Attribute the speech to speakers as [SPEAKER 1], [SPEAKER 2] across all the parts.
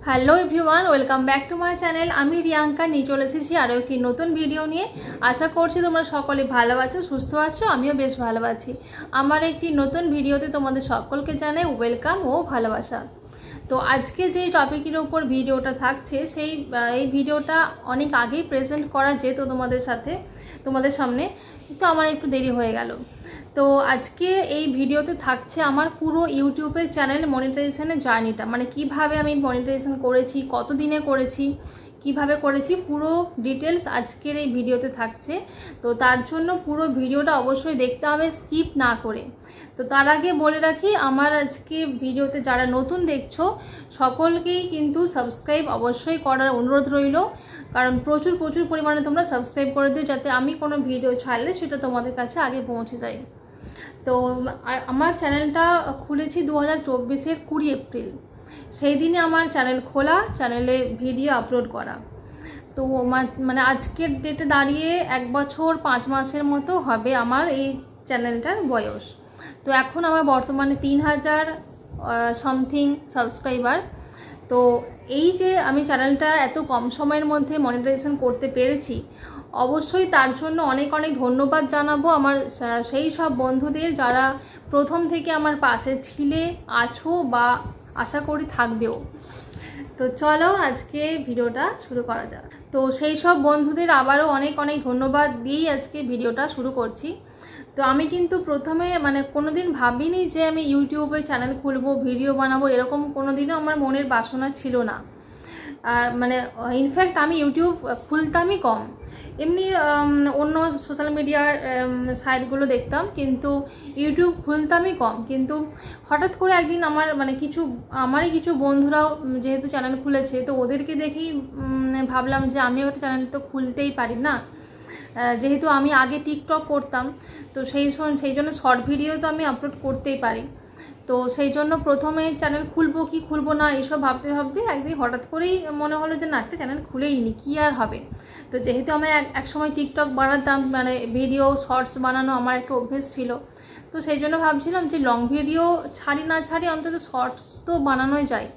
[SPEAKER 1] Hello everyone, welcome back to my channel. আমি রিয়াঙ্কা নিয়ে চলে এসেছি আরও একটি নতুন ভিডিও নিয়ে। আশা করছি তোমরা সকলে ভালো আছো, সুস্থ আছো। আমিও বেশ ভালো আছি। আমার একটি নতুন ভিডিওতে তোমাদের সকলকে জানাই ওয়েলকাম ও ভালোবাসা। তো আজকে যে টপিকের উপর ভিডিওটা থাকছে এই ভিডিওটা অনেক আগেই প্রেজেন্ট করা যেত তোমাদের সামনে, কিন্তু আমার একটু দেরি হয়ে গেল। তো আজকে এই ভিডিওতে থাকছে আমার পুরো ইউটিউবের চ্যানেল মনিটাইজেশনের জার্নিটা, মানে কিভাবে আমি মনিটাইজেশন করেছি, কত দিনে করেছি, কিভাবে করেছি, পুরো ডিটেলস আজকের এই ভিডিওতে থাকছে। তো তার জন্য পুরো ভিডিওটা অবশ্যই দেখতে হবে, স্কিপ না করে। তো তার আগে বলে রাখি, আমার আজকে ভিডিওতে যারা নতুন দেখছো সকলকেই কিন্তু সাবস্ক্রাইব অবশ্যই করার অনুরোধ রইল, কারণ প্রচুর পরিমাণে তোমরা সাবস্ক্রাইব করে দিও, যাতে আমি কোনো ভিডিও ছাড়লে সেটা তোমাদের কাছে আগে পৌঁছে যায়। তো আমার চ্যানেলটা খুলেছি 2024-এর 20 এপ্রিল। সেই দিনে আমার চ্যানেল খোলা, চ্যানেলে ভিডিও আপলোড করা। তো মানে আজকের ডেটে দাঁড়িয়ে 1 বছর 5 মাসের মতো হবে আমার এই চ্যানেলটার বয়স। তো এখন আমার বর্তমানে 3000 সামথিং সাবস্ক্রাইবার। তো এই যে আমি চ্যানেলটা এত কম সময়ের মধ্যে মনিটাইজেশন করতে পেরেছি, অবশ্যই তার জন্য অনেক ধন্যবাদ জানাবো আমার সেই সব বন্ধুদের যারা প্রথম থেকে আমার পাশে আছো বা আশা করি থাকবেও। তো চলো আজকে ভিডিওটা শুরু করা যাক। তো সেই সব বন্ধুদের আবারও অনেক ধন্যবাদ দিয়েই আজকে ভিডিওটা শুরু করছি। তো আমি কিন্তু প্রথমে মানে কোনোদিন ভাবিনি যে আমি ইউটিউবে চ্যানেল খুলবো, ভিডিও বানাবো, এরকম কোনোদিনও আমার মনের বাসনা ছিল না। আর মানে ইনফ্যাক্ট আমি ইউটিউব খুলতামই কম, এমনি অন্য সোশ্যাল মিডিয়ার সাইটগুলো দেখতাম, কিন্তু ইউটিউব খুলতামই কম। কিন্তু হঠাৎ করে একদিন আমারই কিছু বন্ধুরাও যেহেতু চ্যানেল খুলেছে, তো ওদেরকে দেখেই ভাবলাম যে আমিও একটা চ্যানেল তো খুলতেই পারি না। যেহেতু আমি আগে টিকটক করতাম, তো সেই জন্য শর্ট ভিডিও তো আমি আপলোড করতেই পারি। তো সেই জন্য প্রথমে চ্যানেল খুলবো কি খুলবো না এইসব ভাবতে একদিন হঠাৎ করেই মনে হলো যে না, একটা চ্যানেল খুলেই নি, কী আর হবে। তো যেহেতু আমি একসময় টিকটক বানাতাম, মানে ভিডিও শর্টস বানানো আমার একটা অভ্যেস ছিল, তো সেই জন্য ভাবছিলাম যে লং ভিডিও ছাড়ি না ছাড়ি অন্তত শর্টস তো বানানোই যায়।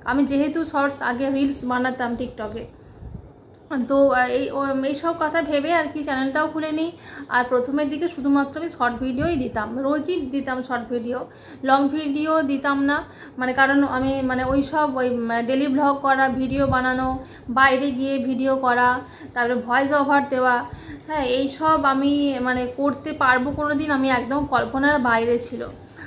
[SPEAKER 1] আমি যেহেতু শর্টস আগে রিলস বানাতাম টিকটকে, তো এইসব কথা ভেবে আর কি চ্যানেলটাও খুলে নিই। আর প্রথমের দিকে শুধুমাত্র আমি শর্ট ভিডিওই দিতাম, রোজই দিতাম শর্ট ভিডিও, লং ভিডিও দিতাম না। মানে কারণ আমি ওই ডেলি ভ্লগ করা, ভিডিও বানানো, বাইরে গিয়ে ভিডিও করা, তারপরে ভয়েস ওভার দেওয়া, হ্যাঁ এইসব আমি করতে পারবো কোনো দিন, আমি একদম কল্পনার বাইরে ছিল।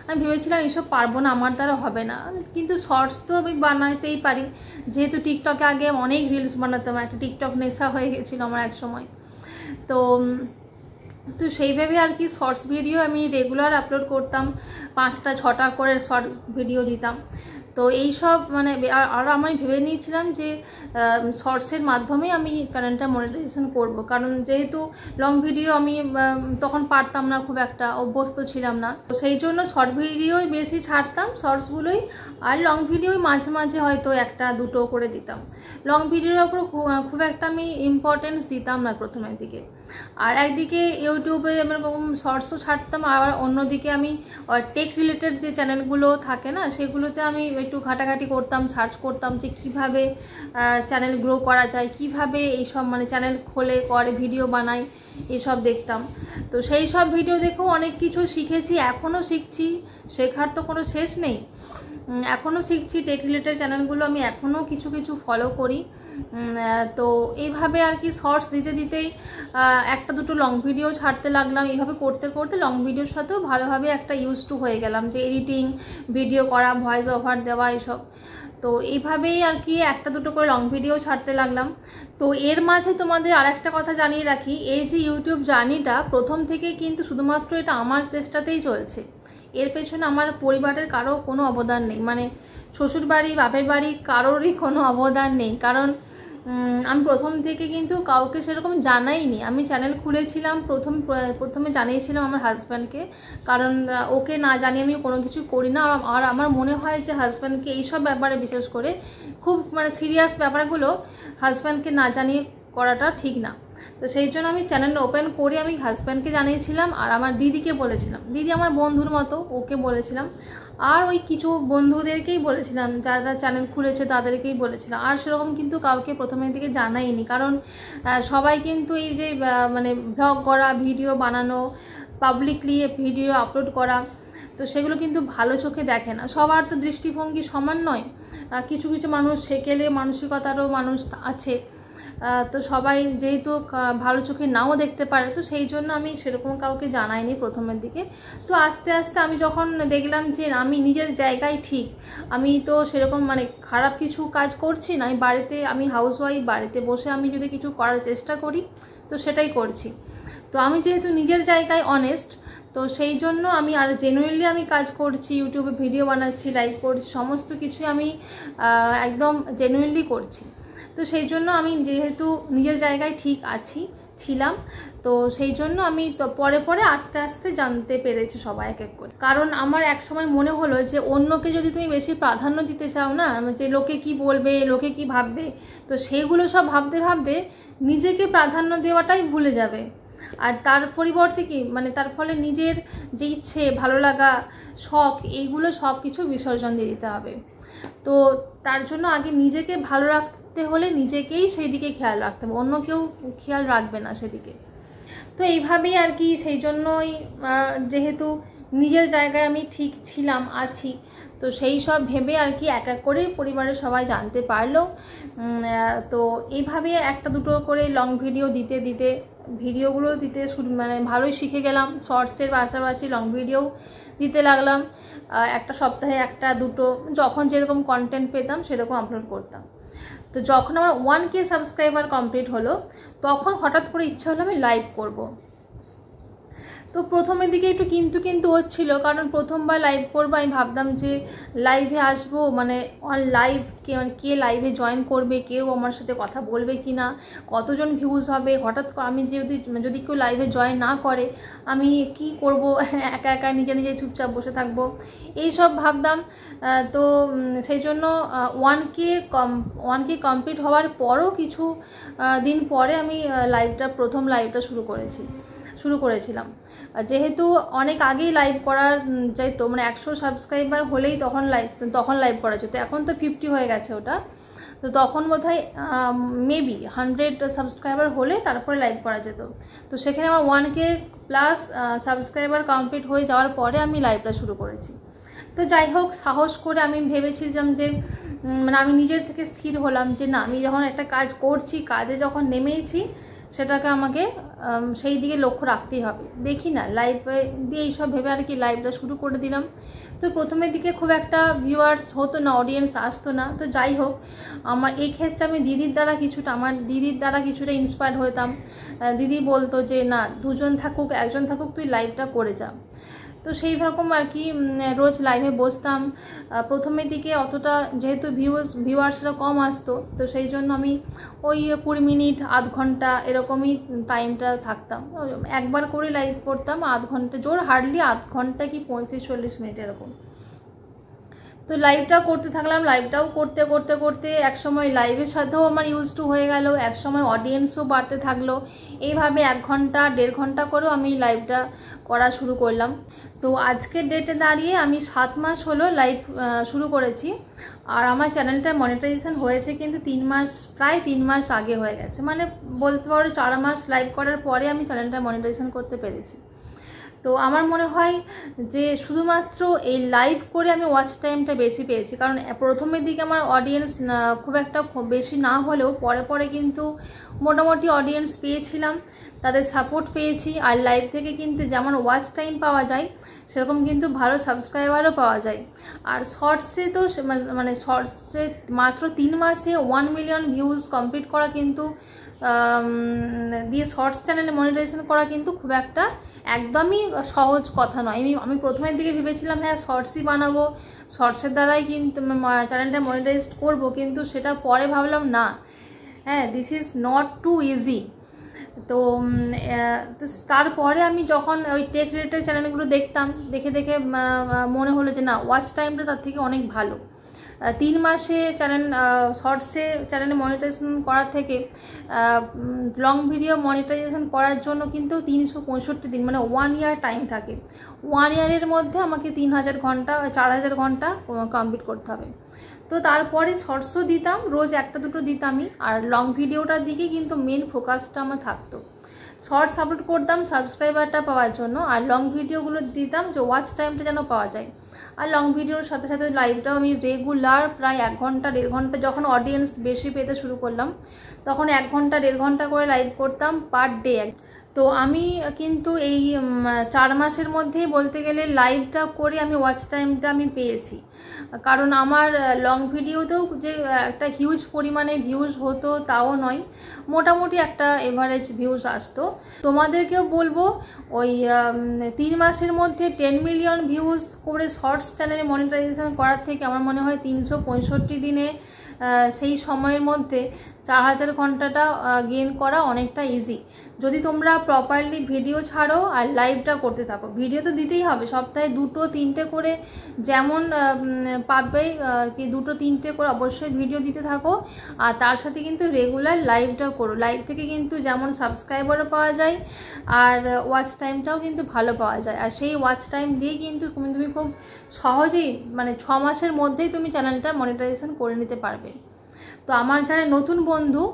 [SPEAKER 1] আমি ভেবেছিলাম এইসব পারবো না, আমার দ্বারা হবে না। কিন্তু শর্টস তো আমি বানাতেই পারি, যেহেতু টিকটকে আগে অনেক রিলস বানাতাম, একটা টিকটক নেশা হয়ে গেছিলো আমার এক সময়। তো সেইভাবে আর কি শর্টস ভিডিও আমি রেগুলার আপলোড করতাম, 5টা 6টা করে শর্ট ভিডিও দিতাম। তো এইসব আর আমি ভেবে নিয়েছিলাম যে শর্টসের মাধ্যমে আমি চ্যানেলটা মনিটাইজেশন করব, কারণ যেহেতু লং ভিডিও আমি তখন পারতাম না, খুব একটা অভ্যস্ত ছিলাম না। তো সেই জন্য শর্ট ভিডিওই বেশি ছাড়তাম, শর্টসগুলোই, আর লং ভিডিওই মাঝে হয়তো 1টা 2টো করে দিতাম। লং ভিডিওর ওপর খুব একটা আমি ইম্পর্টেন্স দিতাম না প্রথমের দিকে। আর একদিকে ইউটিউবে এরকম শর্টসও ছাড়তাম, আর অন্যদিকে আমি টেক রিলেটেড যে চ্যানেলগুলো থাকে না, সেগুলোতে আমি একটু ঘাটাঘাটি করতাম, সার্চ করতাম যে কিভাবে চ্যানেল গ্রো করা যায়, কিভাবে এইসব চ্যানেল করে ভিডিও বানাই, এইসব দেখতাম। তো সেই সব ভিডিও দেখেও অনেক কিছু শিখেছি, এখনও শিখছি, শেখার তো কোনো শেষ নেই। এখনও শিখছি, টেক রিলেটেড চ্যানেলগুলো আমি এখনও কিছু ফলো করি। তো এইভাবে আর কি শর্টস দিতেই 1টা 2টো লং ভিডিও ছাড়তে লাগলাম। এইভাবে করতে লং ভিডিওর সাথেও ভালোভাবে একটা ইউজ টু হয়ে গেলাম, যে এডিটিং, ভিডিও করা, ভয়েস ওভার দেওয়া, এইসব। তো এইভাবেই আর কি 1টা 2টো করে লং ভিডিও ছাড়তে লাগলাম। তো এর মাঝে তোমাদের আরেকটা কথা জানিয়ে রাখি, এই যে ইউটিউব জার্নিটা প্রথম থেকে কিন্তু শুধুমাত্র এটা আমার চেষ্টাতেই চলছে। এর পেছনে আমার পরিবারের কারো কোনো অবদান নেই, শ্বশুর বাড়ি, বাপের বাড়ি, কারোরই কোনো অবদান নেই। কারণ আমি প্রথম থেকে কিন্তু কাউকে সেরকম জানাইনি। আমি চ্যানেল খুলেছিলাম প্রথমে জানিয়েছিলাম আমার হাজব্যান্ডকে, কারণ ওকে না জানিয়ে আমি কোনো কিছু করি না। আর আমার মনে হয় যে হাজব্যান্ডকে এইসব ব্যাপারে, বিশেষ করে খুব সিরিয়াস ব্যাপারগুলো হাজব্যান্ডকে না জানিয়ে করাটা ঠিক না। তো সেই জন্য আমি চ্যানেলটা ওপেন করে আমি হাজব্যান্ডকে জানিয়েছিলাম আর আমার দিদিকে বলেছিলাম, দিদি আমার বন্ধুর মতো, ওকে বলেছিলাম, আর ওই কিছু বন্ধুদেরকেই বলেছিলাম, যারা চ্যানেল খুলেছে তাদেরকেই বলেছিলাম। আর সেরকম কিন্তু কাউকে প্রথমের দিকে জানাইনি, কারণ সবাই কিন্তু এই যে মানে ব্লগ করা, ভিডিও বানানো, পাবলিকলি ভিডিও আপলোড করা, তো সেগুলো কিন্তু ভালো চোখে দেখে না। সবার তো দৃষ্টিভঙ্গি সমান নয়, কিছু কিছু মানুষ সেকেলে মানসিকতারও মানুষ আছে, তো সবাই যেহেতু ভালো চোখে নাও দেখতে পারে, তো সেই জন্য আমি সেরকম কাউকে জানাইনি প্রথমের দিকে। তো আস্তে আস্তে আমি যখন দেখলাম যে আমি নিজের জায়গায় ঠিক, আমি তো সেরকম মানে খারাপ কিছু কাজ করছি না, আমি বাড়িতে, আমি হাউসওয়াইফ, বাড়িতে বসে আমি যদি কিছু করার চেষ্টা করি তো সেটাই করছি। তো আমি যেহেতু নিজের জায়গায় অনেস্ট, তো সেই জন্য আমি আর জেনুইনলি আমি কাজ করছি, ইউটিউবে ভিডিও বানাচ্ছি, লাইভ করছি, সমস্ত কিছুই আমি একদম জেনুইনলি করছি। তো সেই জন্য আমি যেহেতু নিজের জায়গায় ঠিক ছিলাম, তো সেই জন্য আমি তো পরে পরে আস্তে আস্তে জানতে পেরেছি সবাই এক এক করে। কারণ আমার এক সময় মনে হলো যে অন্যকে যদি তুমি বেশি প্রাধান্য দিতে চাও না, যে লোকে কি বলবে, লোকে কি ভাববে, তো সেইগুলো সব ভাবতে ভাবতে নিজেকে প্রাধান্য দেওয়াটাই ভুলে যাবে। আর তার পরিবর্তে কি মানে তার ফলে নিজের যে ইচ্ছে, ভালো লাগা, শখ, এইগুলো সব কিছু বিসর্জন দিয়ে দিতে হবে। তো তার জন্য আগে নিজেকে ভালো রাখতে হলে নিজেকেই সেই দিকে খেয়াল রাখতে হবে, অন্য কেউ খেয়াল রাখবে না সেদিকে। তো এইভাবেই আর কি, সেই জন্যই যেহেতু নিজের জায়গায় আমি ঠিক ছিলাম, আছি, তো সেই সব ভেবে আর কি এক এক করে পরিবারের সবাই জানতে পারলো। তো এইভাবে একটা দুটো করে লং ভিডিও দিতে দিতে ভিডিওগুলো দিতে মানে ভালোই শিখে গেলাম। শর্টসের পাশাপাশি লং ভিডিও দিতে লাগলাম, একটা সপ্তাহে একটা দুটো, যখন যেরকম কন্টেন্ট পেতাম সেরকম আপলোড করতাম। তো যখন আমার 1K সাবস্ক্রাইবার কমপ্লিট হলো, তখন হঠাৎ করে ইচ্ছা হলো আমি লাইভ করব। তো প্রথমের দিকে একটু কিন্তু হচ্ছিল, কারণ প্রথমবার লাইভ করবো, আমি ভাবতাম যে লাইভে আসবো, মানে লাইভ কে লাইভে জয়েন করবে, কেউ আমার সাথে কথা বলবে কি না, কতজন ভিউজ হবে, হঠাৎ আমি যদি কেউ লাইভে জয়েন না করে আমি কি করব, একা একা নিজে নিজে চুপচাপ বসে থাকবো, এইসব ভাবতাম। তো সেই জন্য 1K কমপ্লিট হওয়ার পরও কিছু দিন পরে আমি প্রথম লাইভটা শুরু করেছিলাম। যেহেতু অনেক আগেই লাইভ করা যাইতো, মানে 100 সাবস্ক্রাইবার হলেই তখন লাইভ করা যেত, এখন তো 50 হয়ে গেছে ওটা। তো তখন বোধহয় মেবি 100 সাবস্ক্রাইবার হলে তারপরে লাইভ করা যেত। তো সেখানে আমার 1K প্লাস সাবস্ক্রাইবার কমপ্লিট হয়ে যাওয়ার পরে আমি লাইভটা শুরু করেছি। তো যাই হোক, সাহস করে আমি ভেবেছিলাম যে মানে আমি নিজের থেকে স্থির হলাম যে না, আমি যখন একটা কাজ করছি, কাজে যখন নেমেছি, সেটাকে আমাকে সেই দিকে লক্ষ্য রাখতেই হবে। দেখি না, লাইভে দিয়ে এইসব ভেবে আর কি লাইভটা শুরু করে দিলাম। তো প্রথমের দিকে খুব একটা ভিউয়ার্স হতো না, অডিয়েন্স আসতো না। তো যাই হোক, আমার এই ক্ষেত্রে আমি আমার দিদির দ্বারা কিছুটা ইন্সপায়ার্ড হতাম। দিদি বলতো যে না, দুজন থাকুক, একজন থাকুক, তুই লাইভটা করে যা। তো সেই রকম আর কি রোজ লাইভে বসতাম। প্রথমের দিকে অতটা যেহেতু ভিউয়ার্সরা কম আসতো, তো সেই জন্য আমি ওই 20 মিনিট, আধ ঘন্টা এরকমই টাইমটা থাকতাম। একবার করে লাইভ করতাম, আধ ঘন্টা, জোর হার্ডলি আধ ঘন্টা কি 35-40 মিনিট এরকম। তো লাইভটা করতে থাকলাম, লাইভটাও করতে করতে করতে একসময় লাইভের সাথেও আমার ইউজ টু হয়ে গেল, একসময় অডিয়েন্সও বাড়তে থাকলো। এইভাবে 1 ঘন্টা 1.5 ঘন্টা করেও আমি লাইভটা করা শুরু করলাম। তো আজকের ডেটে দাঁড়িয়ে আমি 7 মাস হলো লাইভ শুরু করেছি। আর আমার চ্যানেলটা মনিটাইজেশন হয়েছে কিন্তু প্রায় 3 মাস আগে হয়ে গেছে, মানে বলতে পারো 4 মাস লাইভ করার পরে আমি চ্যানেলটা মনিটাইজেশন করতে পেরেছি। তো আমার মনে হয় যে শুধুমাত্র এই লাইভ করে আমি ওয়াচ টাইমটা বেশি পেয়েছি, কারণ প্রথমের দিকে আমার অডিয়েন্স খুব একটা বেশি না হলেও পরে পরে কিন্তু মোটামুটি অডিয়েন্স পেয়েছিলাম, তাদের সাপোর্ট পেয়েছি। আর লাইভ থেকে কিন্তু যেমন ওয়াচ টাইম পাওয়া যায়, সেরকম কিন্তু ভালো সাবস্ক্রাইবারও পাওয়া যায়। আর শর্টসে তো মানে শর্টসে মাত্র 3 মাসে 1 মিলিয়ন ভিউজ কমপ্লিট করা কিন্তু দিয়ে শর্টস চ্যানেলে মনিটাইজেশন করা কিন্তু খুব একটা একদমই সহজ কথা নয়। আমি প্রথমের দিকে ভেবেছিলাম হ্যাঁ শর্টসই বানাবো, শর্টসের দ্বারাই কিন্তু চ্যানেলটা মনিটাইজ করব, কিন্তু সেটা পরে ভাবলাম না, হ্যাঁ this is not too easy. তো তারপরে আমি যখন ওই টেক রিলেটেড চ্যানেলগুলো দেখতাম, দেখে দেখে মনে হলো যে না, ওয়াচ টাইমটা তার থেকে অনেক ভালো। 3 মাসে চ্যানেল শর্টসে চ্যানেলে মনিটাইজেশন করার থেকে লং ভিডিও মনিটাইজেশন করার জন্য কিন্তু 365 দিন মানে 1 ইয়ার টাইম থাকে। 1 ইয়ারের মধ্যে আমাকে 3000 ঘন্টা 4000 ঘন্টা কমপ্লিট করতে হবে। তো তারপরে শর্টসও দিতাম, রোজ একটা দুটো দিতামই, আর লং ভিডিওটার দিকে কিন্তু মেন ফোকাসটা আমার থাকতো। শর্টস আপলোড করতাম সাবস্ক্রাইবারটা পাওয়ার জন্য, আর লং ভিডিওগুলো দিতাম যে ওয়াচ টাইমটা যেন পাওয়া যায়। আর লং ভিডিওর সাথে সাথে লাইভটাও আমি রেগুলার প্রায় 1 ঘন্টা 1.5 ঘন্টা, যখন অডিয়েন্স বেশি পেতে শুরু করলাম তখন 1 ঘন্টা 1.5 ঘন্টা করে লাইভ করতাম পার ডে। তো আমি কিন্তু এই 4 মাসের মধ্যেই বলতে গেলে লাইভটা করে আমি ওয়াচ টাইমটা আমি পেয়েছি। কারণ আমার লং ভিডিওতেও যে একটা হিউজ পরিমাণে ভিউজ হতো তাও নয়, মোটামুটি একটা এভারেজ ভিউজ আসতো। তোমাদেরকেও বলবো ওই 3 মাসের মধ্যে 10 মিলিয়ন ভিউজ করে শর্টস চ্যানেলে মনিটাইজেশন করার থেকে আমার মনে হয় 365 দিনে সেই সময়ের মধ্যে 4000 ঘন্টাটা গেইন করা অনেকটা ইজি, যদি তোমরা প্রপারলি ভিডিও ছাড়ো আর লাইভটা করতে থাকো। ভিডিও তো দিতেই হবে, সপ্তাহে 2-3টে করে যেমন পাবে কি 2-3টে করে অবশ্যই ভিডিও দিতে থাকো, আর তার সাথে কিন্তু রেগুলার লাইভটাও করো। লাইভ থেকে কিন্তু যেমন সাবস্ক্রাইবারও পাওয়া যায় আর ওয়াচ টাইমটাও কিন্তু ভালো পাওয়া যায়, আর সেই ওয়াচ টাইম দিয়ে কিন্তু তুমি খুব সহজেই মানে 6 মাসের মধ্যেই তুমি চ্যানেলটা মনিটাইজেশন করে নিতে পারবে। তো আমার যারা নতুন বন্ধু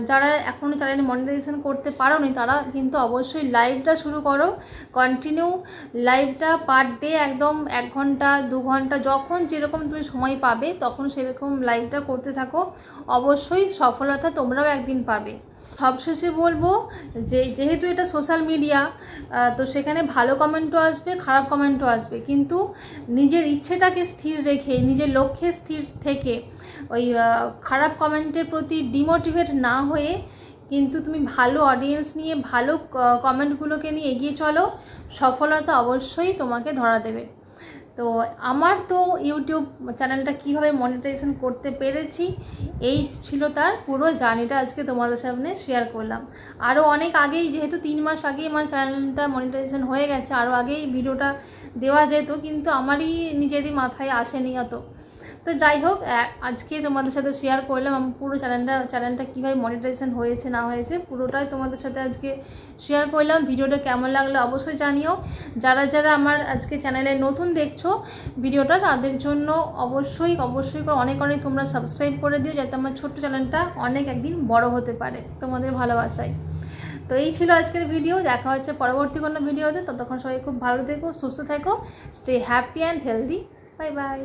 [SPEAKER 1] যারা এখনও চ্যানেলে মনিটাইজেশন করতে পারোনি তারা কিন্তু অবশ্যই লাইভটা শুরু করো, কন্টিনিউ লাইভটা পার ডে একদম 1 ঘন্টা 2 ঘন্টা যখন যেরকম তুমি সময় পাবে তখন সেরকম লাইভটা করতে থাকো, অবশ্যই সফলতা তোমরাও একদিন পাবে। সবশেষে বলবো যে যেহেতু এটা সোশ্যাল মিডিয়া তো সেখানে ভালো কমেন্টও আসবে খারাপ কমেন্টও আসবে, কিন্তু নিজের ইচ্ছেটাকে স্থির রেখে নিজের লক্ষ্যে স্থির থেকে ওই খারাপ কমেন্টের প্রতি ডিমোটিভেট না হয়ে কিন্তু তুমি ভালো অডিয়েন্স নিয়ে ভালো কমেন্টগুলোকে নিয়ে এগিয়ে চলো, সফলতা অবশ্যই তোমাকে ধরা দেবে। তো আমার তো ইউটিউব চ্যানেলটা কিভাবে মনিটাইজেশন করতে পেরেছি এই ছিল তার পুরো জার্নিটা আজকে তোমাদের সামনে শেয়ার করলাম। আরও অনেক আগেই, যেহেতু 3 মাস আগেই আমার চ্যানেলটা মনিটাইজেশন হয়ে গেছে, আরও আগেই ভিডিওটা দেওয়া যেত, কিন্তু আমারই নিজেরই মাথায় আসেনি অত। তো যাই হোক, আজকে তোমাদের সাথে শেয়ার করলাম আমি পুরো চ্যানেলটা কীভাবে মনিটাইজেশন হয়েছে না হয়েছে পুরোটাই তোমাদের সাথে আজকে শেয়ার করলাম। ভিডিওটা কেমন লাগলো অবশ্যই জানিও। যারা যারা আমার আজকে চ্যানেলে নতুন দেখছো ভিডিওটা তাদের জন্য অবশ্যই অনেক তোমরা সাবস্ক্রাইব করে দিও, যাতে আমার ছোট্ট চ্যানেলটা অনেক একদিন বড় হতে পারে তোমাদের ভালোবাসায়। তো এই ছিল আজকের ভিডিও, দেখা হচ্ছে পরবর্তী কোনো ভিডিওতে। ততক্ষণ সবাই খুব ভালো থেকো, সুস্থ থেকো, stay happy and healthy. Bye bye.